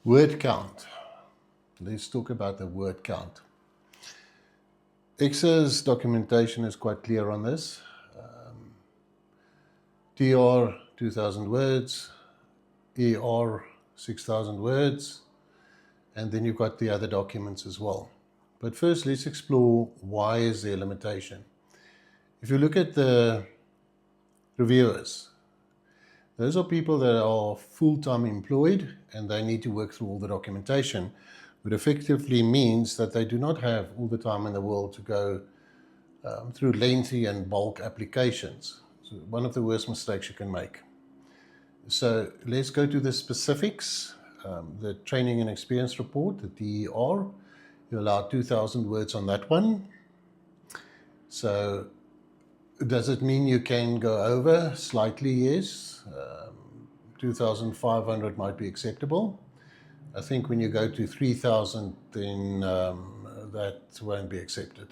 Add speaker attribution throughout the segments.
Speaker 1: Word count. Let's talk about the word count. ECSA's documentation is quite clear on this. TR 2,000 words, ER 6,000 words, and then you've got the other documents as well. But first, let's explore why is there a limitation. If you look at the reviewers, those are people that are full-time employed and they need to work through all the documentation, which effectively means that they do not have all the time in the world to go through lengthy and bulk applications. So one of the worst mistakes you can make. So let's go to the specifics. The training and experience report, the TER, you allow 2,000 words on that one. So does it mean you can go over? Slightly, yes. 2,500 might be acceptable. I think when you go to 3,000, then that won't be accepted.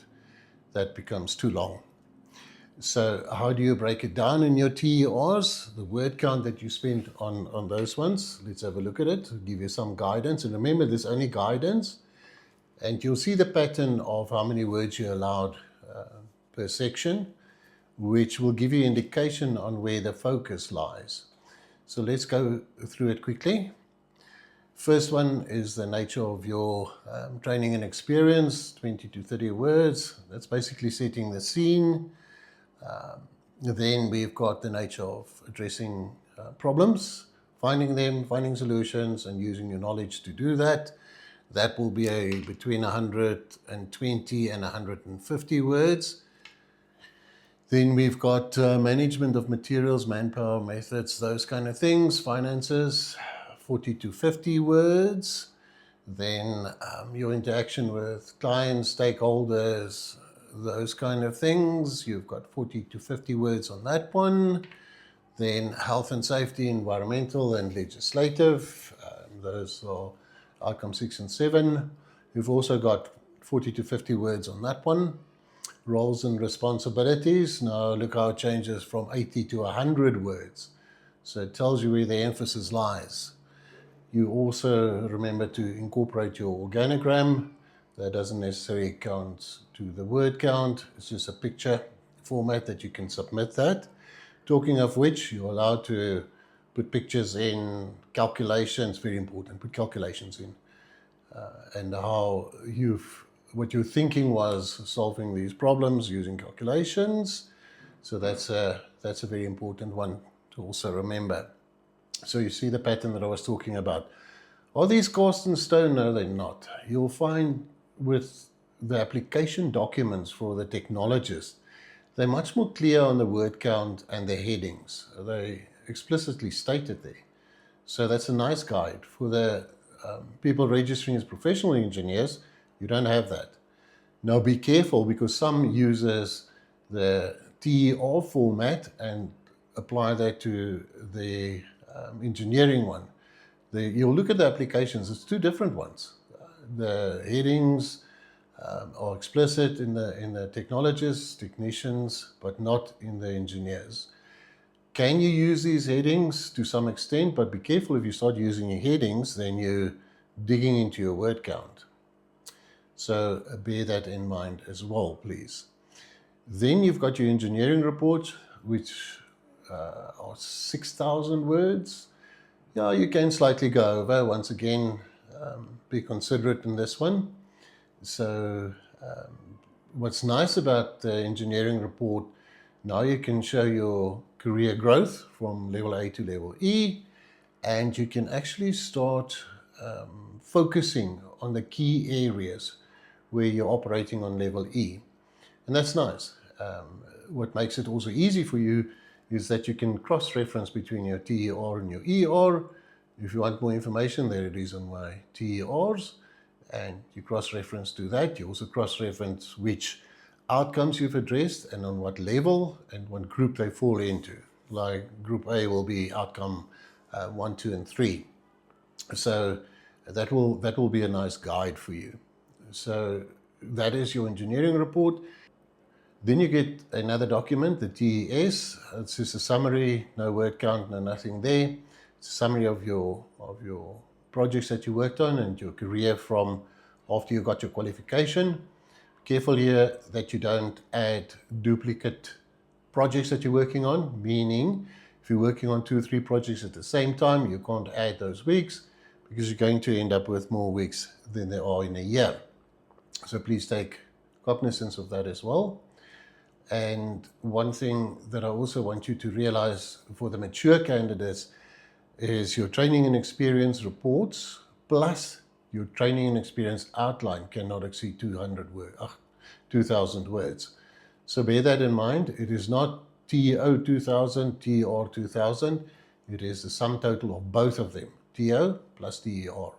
Speaker 1: That becomes too long. So how do you break it down in your TERs? The word count that you spent on those ones, let's have a look at it, give you some guidance. And remember, there's only guidance. And you'll see the pattern of how many words you're allowed per section, which will give you indication on where the focus lies. So let's go through it quickly. First one is the nature of your training and experience, 20 to 30 words. That's basically setting the scene. Then we've got the nature of addressing problems, finding them, finding solutions, and using your knowledge to do that. That will be between 120 and 150 words. Then we've got management of materials, manpower, methods, those kind of things, finances, 40 to 50 words. Then your interaction with clients, stakeholders, those kind of things. You've got 40 to 50 words on that one. Then health and safety, environmental and legislative. Those are outcome 6 and 7. You've also got 40 to 50 words on that one. Roles and responsibilities. Now look how it changes from 80 to 100 words. So it tells you where the emphasis lies. You also remember to incorporate your organogram. That doesn't necessarily count to the word count. It's just a picture format that you can submit that. Talking of which, you're allowed to put pictures in, calculations, very important, put calculations in. And how what your thinking was solving these problems using calculations. So that's a very important one to also remember. So you see the pattern that I was talking about. Are these cast in stone? No, they're not. You'll find with the application documents for the technologist, they're much more clear on the word count and the headings. They explicitly stated there. So that's a nice guide. For the people registering as professional engineers, you don't have that. Now be careful, because some uses the TER format and apply that to the engineering one. You'll look at the applications, it's two different ones. The headings are explicit in the technologists, technicians, but not in the engineers. Can you use these headings to some extent? But be careful, if you start using your headings, then you're digging into your word count. So bear that in mind as well, please. Then you've got your engineering report, which are 6,000 words. Yeah, you can slightly go over. Once again, be considerate in this one. So what's nice about the engineering report, now you can show your career growth from level A to level E, and you can actually start focusing on the key areas where you're operating on level E. And that's nice. What makes it also easy for you is that you can cross-reference between your TER and your ER. If you want more information, there it is on my TERs, and you cross-reference to that. You also cross-reference which outcomes you've addressed and on what level and what group they fall into. Like group A will be outcome 1, 2, and 3. So that will be a nice guide for you. So that is your engineering report. Then you get another document, the TES. It's just a summary, no word count, no nothing there. It's a summary of your projects that you worked on and your career from after you got your qualification. Careful here that you don't add duplicate projects that you're working on, meaning if you're working on 2 or 3 projects at the same time, you can't add those weeks because you're going to end up with more weeks than there are in a year. So please take cognizance of that as well. And one thing that I also want you to realize for the mature candidates is your training and experience reports plus your training and experience outline cannot exceed 2,000 words. So bear that in mind. It is not TO 2000, TR 2000. It is the sum total of both of them, TO plus TER.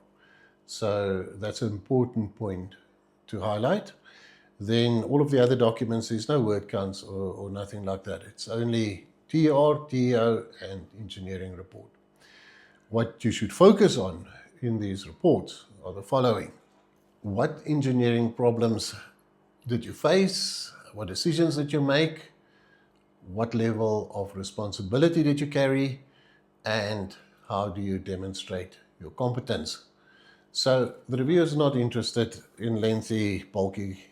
Speaker 1: So that's an important point to highlight. Then all of the other documents, there's no word counts or nothing like that. It's only TR, TO, and engineering report. What you should focus on in these reports are the following. What engineering problems did you face? What decisions did you make? What level of responsibility did you carry? And how do you demonstrate your competence? So the reviewer is not interested in lengthy, bulky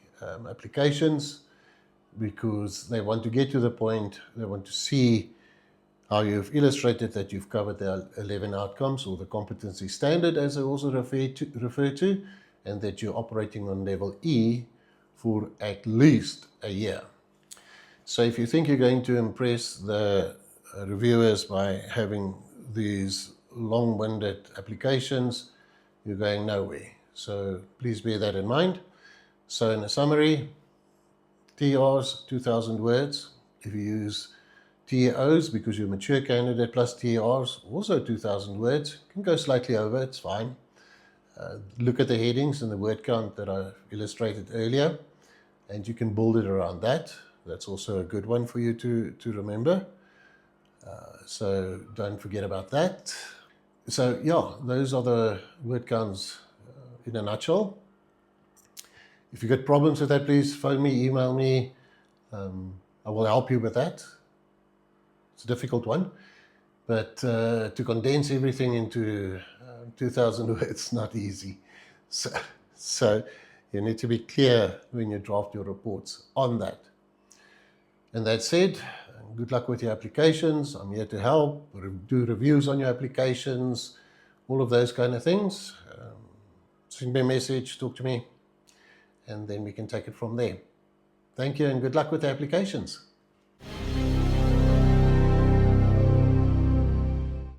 Speaker 1: applications because they want to get to the point. They want to see how you've illustrated that you've covered the 11 outcomes or the competency standard, as I also refer to, and that you're operating on level E for at least a year. So if you think you're going to impress the reviewers by having these long-winded applications, you're going nowhere. So please bear that in mind. So in a summary, TRs, 2,000 words. If you use TOs, because you're a mature candidate, plus TRs, also 2,000 words. You can go slightly over, it's fine. Look at the headings and the word count that I illustrated earlier, and you can build it around that. That's also a good one for you to remember. So don't forget about that. So yeah, those are the word counts in a nutshell. If you get problems with that, please phone me, email me. I will help you with that. It's a difficult one, but to condense everything into 2,000 words is not easy. So you need to be clear when you draft your reports on that. And that said, good luck with your applications. I'm here to help, do reviews on your applications, all of those kind of things. Send me a message, talk to me, and then we can take it from there. Thank you and good luck with the applications.